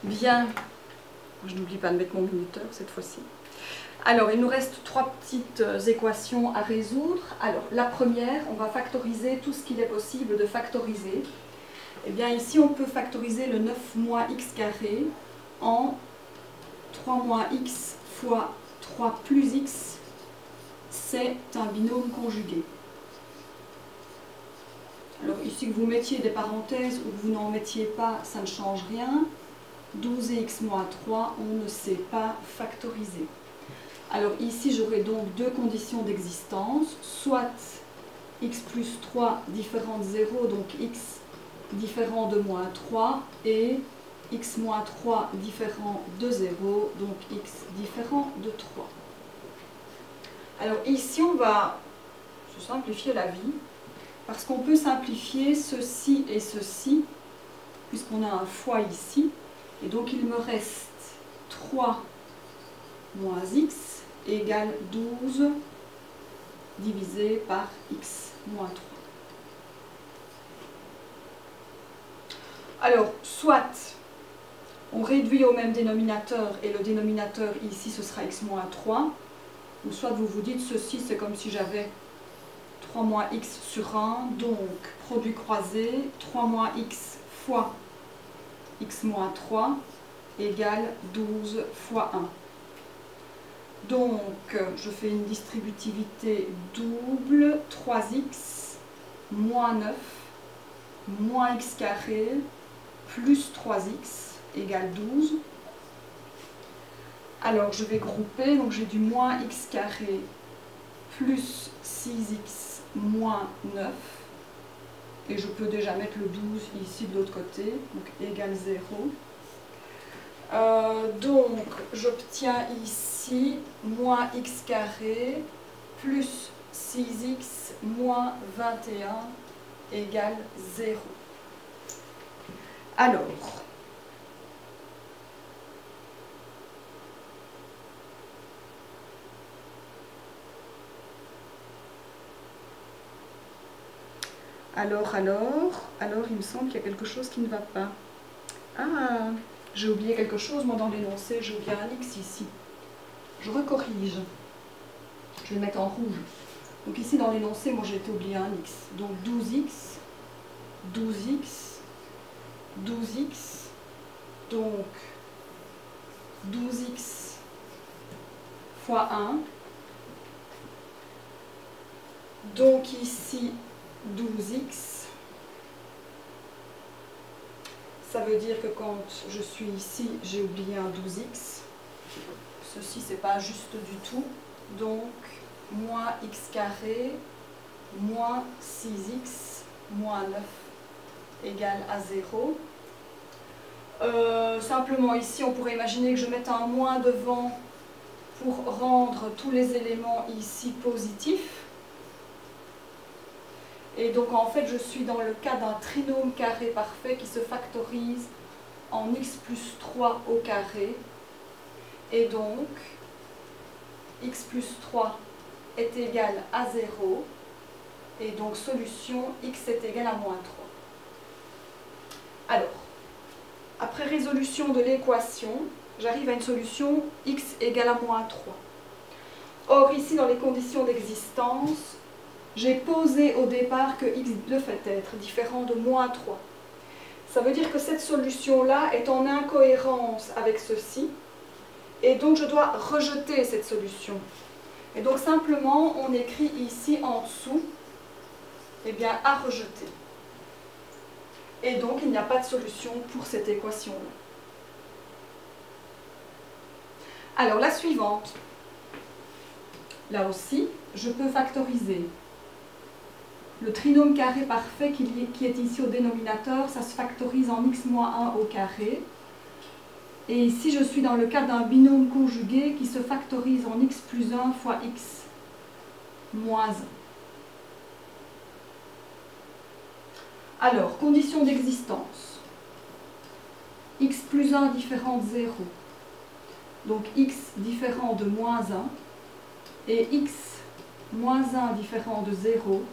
Bien, je n'oublie pas de mettre mon minuteur cette fois-ci. Alors, il nous reste 3 petites équations à résoudre. Alors, la première, on va factoriser tout ce qu'il est possible de factoriser. Eh bien, ici, on peut factoriser le 9 moins x carré en 3 moins x fois 3 plus x. C'est un binôme conjugué. Alors, ici, que vous mettiez des parenthèses ou que vous n'en mettiez pas, ça ne change rien. 12x moins 3, on ne sait pas factoriser. Alors ici, j'aurai donc 2 conditions d'existence, soit x plus 3 différent de 0, donc x différent de moins 3, et x moins 3 différent de 0, donc x différent de 3. Alors ici, on va se simplifier la vie, parce qu'on peut simplifier ceci et ceci, puisqu'on a un fois ici. Et donc il me reste 3 moins x égale 12 divisé par x moins 3. Alors, soit on réduit au même dénominateur et le dénominateur ici ce sera x moins 3, ou soit vous vous dites ceci c'est comme si j'avais 3 moins x sur 1, donc produit croisé 3 moins x fois x moins 3 égale 12 fois 1. Donc, je fais une distributivité double, 3x moins 9 moins x carré plus 3x égale 12. Alors, je vais grouper, donc j'ai du moins x carré plus 6x moins 9. Et je peux déjà mettre le 12 ici de l'autre côté, donc égale 0. Donc, j'obtiens ici moins x carré plus 6x moins 21 égale 0. Alors, il me semble qu'il y a quelque chose qui ne va pas. Ah, j'ai oublié quelque chose, moi dans l'énoncé, j'ai oublié un x ici. Je recorrige. Je vais le mettre en rouge. Donc ici dans l'énoncé, moi j'ai oublié un x. Donc 12x, 12x, 12x, donc 12x fois 1. Donc ici 12x. Ça veut dire que quand je suis ici, j'ai oublié un 12x. Ceci, c'est pas juste du tout. Donc, moins x carré, moins 6x, moins 9 égale à 0. Simplement ici, on pourrait imaginer que je mette un moins devant pour rendre tous les éléments ici positifs. Et donc en fait je suis dans le cas d'un trinôme carré parfait qui se factorise en x plus 3 au carré. Et donc x plus 3 est égal à 0. Et donc solution x est égal à moins 3. Alors, après résolution de l'équation, j'arrive à une solution x égale à moins 3. Or ici dans les conditions d'existence, j'ai posé au départ que x devait être différent de moins 3. Ça veut dire que cette solution-là est en incohérence avec ceci, et donc je dois rejeter cette solution. Et donc simplement, on écrit ici en dessous, eh bien, à rejeter. Et donc, il n'y a pas de solution pour cette équation-là. Alors, la suivante. Là aussi, je peux factoriser. Le trinôme carré parfait qui est ici au dénominateur, ça se factorise en x moins 1 au carré. Et ici, je suis dans le cas d'un binôme conjugué qui se factorise en x plus 1 fois x moins 1. Alors, condition d'existence. X plus 1 différent de 0. Donc x différent de moins 1. Et x moins 1 différent de 0.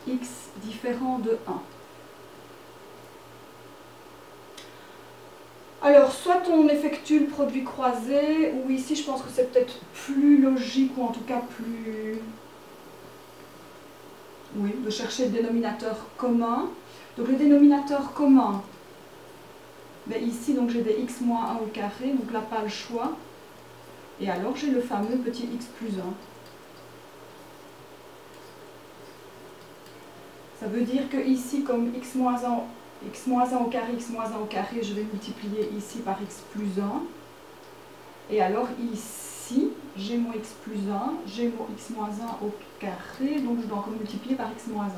X différent de 1. Alors, Alors, soit on effectue le produit croisé, ou ici je pense que c'est peut-être plus logique, ou en tout cas plus... Oui, de chercher le dénominateur commun. Donc le dénominateur commun, ben ici donc j'ai des x moins 1 au carré, donc là pas le choix. Et alors j'ai le fameux petit x plus 1. Ça veut dire que ici, comme x moins 1 au carré, x moins 1 au carré, je vais multiplier ici par x plus 1. Et alors ici, j'ai mon x plus 1, j'ai mon x moins 1 au carré, donc je dois encore multiplier par x moins 1.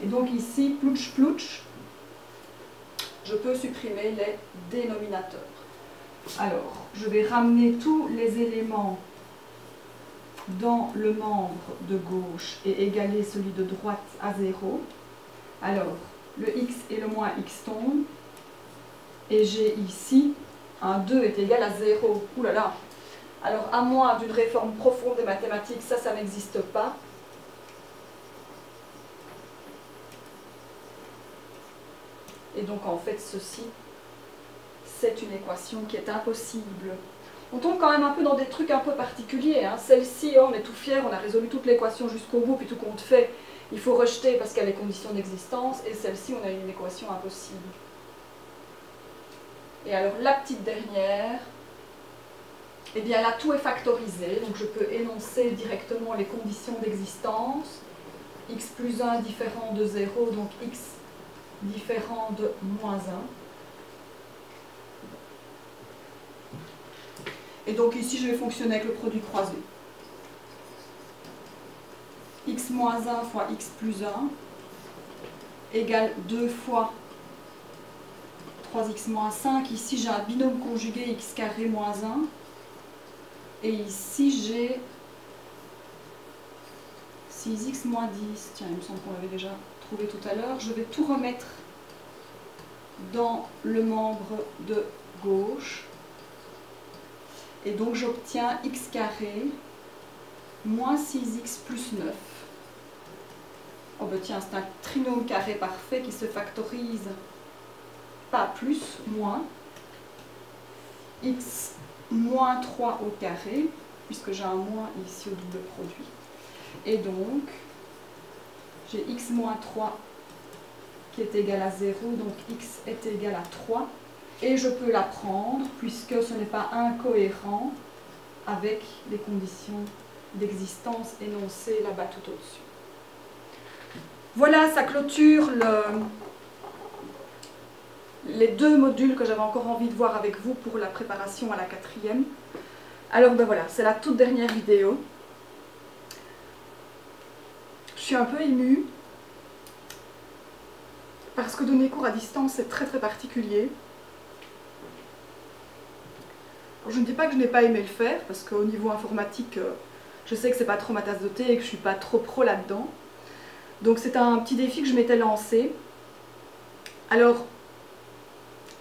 Et donc ici, plouch plouch, je peux supprimer les dénominateurs. Alors, je vais ramener tous les éléments dans le membre de gauche et égaler celui de droite à 0. Alors, le x et le moins x tombent. Et j'ai ici un 2 est égal à 0. Ouh là là! Alors, à moins d'une réforme profonde des mathématiques, ça n'existe pas. Et donc, en fait, ceci, c'est une équation qui est impossible. On tombe quand même un peu dans des trucs un peu particuliers. Hein. Celle-ci, on est tout fier, on a résolu toute l'équation jusqu'au bout, puis tout compte fait, il faut rejeter parce qu'il y a les conditions d'existence. Et celle-ci, on a une équation impossible. Et alors, la petite dernière, eh bien là, tout est factorisé. Donc, je peux énoncer directement les conditions d'existence. X plus 1 différent de 0, donc x différent de moins 1. Et donc ici, je vais fonctionner avec le produit croisé. X moins 1 fois x plus 1 égale 2 fois 3x moins 5. Ici, j'ai un binôme conjugué x carré moins 1. Et ici, j'ai 6x moins 10. Tiens, il me semble qu'on l'avait déjà trouvé tout à l'heure. Je vais tout remettre dans le membre de gauche. Et donc j'obtiens x carré moins 6x plus 9. Oh ben tiens, c'est un trinôme carré parfait qui se factorise pas plus, moins x moins 3 au carré, puisque j'ai un moins ici au double produit. Et donc, j'ai x moins 3 qui est égal à 0, donc x est égal à 3. Et je peux la prendre, puisque ce n'est pas incohérent avec les conditions d'existence énoncées là-bas tout au-dessus. Voilà, ça clôture les deux modules que j'avais encore envie de voir avec vous pour la préparation à la 4e. Alors ben voilà, c'est la toute dernière vidéo. Je suis un peu émue, parce que donner cours à distance, c'est très très particulier. Alors, je ne dis pas que je n'ai pas aimé le faire, parce qu'au niveau informatique, je sais que c'est pas trop ma tasse de thé et que je suis pas trop pro là-dedans. Donc c'est un petit défi que je m'étais lancé. Alors,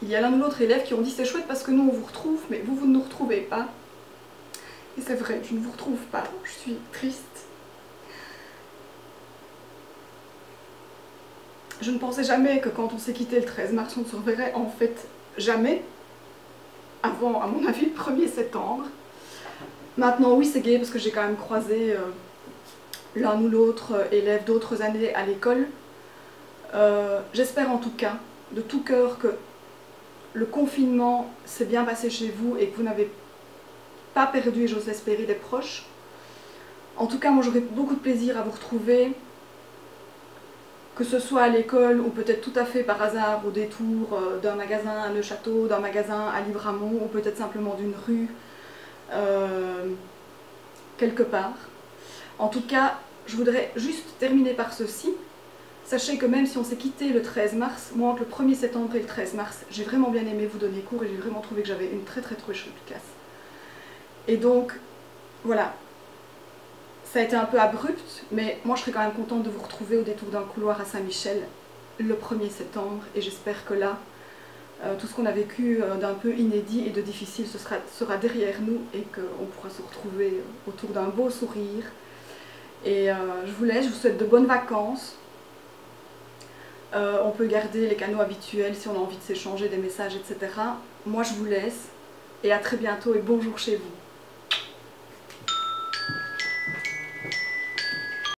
il y a l'un ou l'autre élève qui ont dit c'est chouette parce que nous on vous retrouve, mais vous ne nous retrouvez pas. Et c'est vrai, je ne vous retrouve pas, je suis triste. Je ne pensais jamais que quand on s'est quitté le 13 mars, on ne se reverrait en fait jamais. Avant, à mon avis, le 1er septembre. Maintenant, oui, c'est gai parce que j'ai quand même croisé l'un ou l'autre élève d'autres années à l'école. J'espère en tout cas, de tout cœur, que le confinement s'est bien passé chez vous et que vous n'avez pas perdu, et j'ose espérer, des proches. En tout cas, moi j'aurai beaucoup de plaisir à vous retrouver, que ce soit à l'école ou peut-être tout à fait par hasard au détour d'un magasin à Neuchâteau, d'un magasin à Libramont ou peut-être simplement d'une rue quelque part. En tout cas, je voudrais juste terminer par ceci. Sachez que même si on s'est quitté le 13 mars, moi entre le 1er septembre et le 13 mars, j'ai vraiment bien aimé vous donner cours et j'ai vraiment trouvé que j'avais une très très chouette classe. Et donc, voilà. Ça a été un peu abrupt, mais moi je serais quand même contente de vous retrouver au détour d'un couloir à Saint-Michel le 1er septembre. Et j'espère que là, tout ce qu'on a vécu d'un peu inédit et de difficile sera derrière nous et qu'on pourra se retrouver autour d'un beau sourire. Et je vous laisse, je vous souhaite de bonnes vacances. On peut garder les canaux habituels si on a envie de s'échanger des messages, etc. Moi je vous laisse et à très bientôt et bonjour chez vous.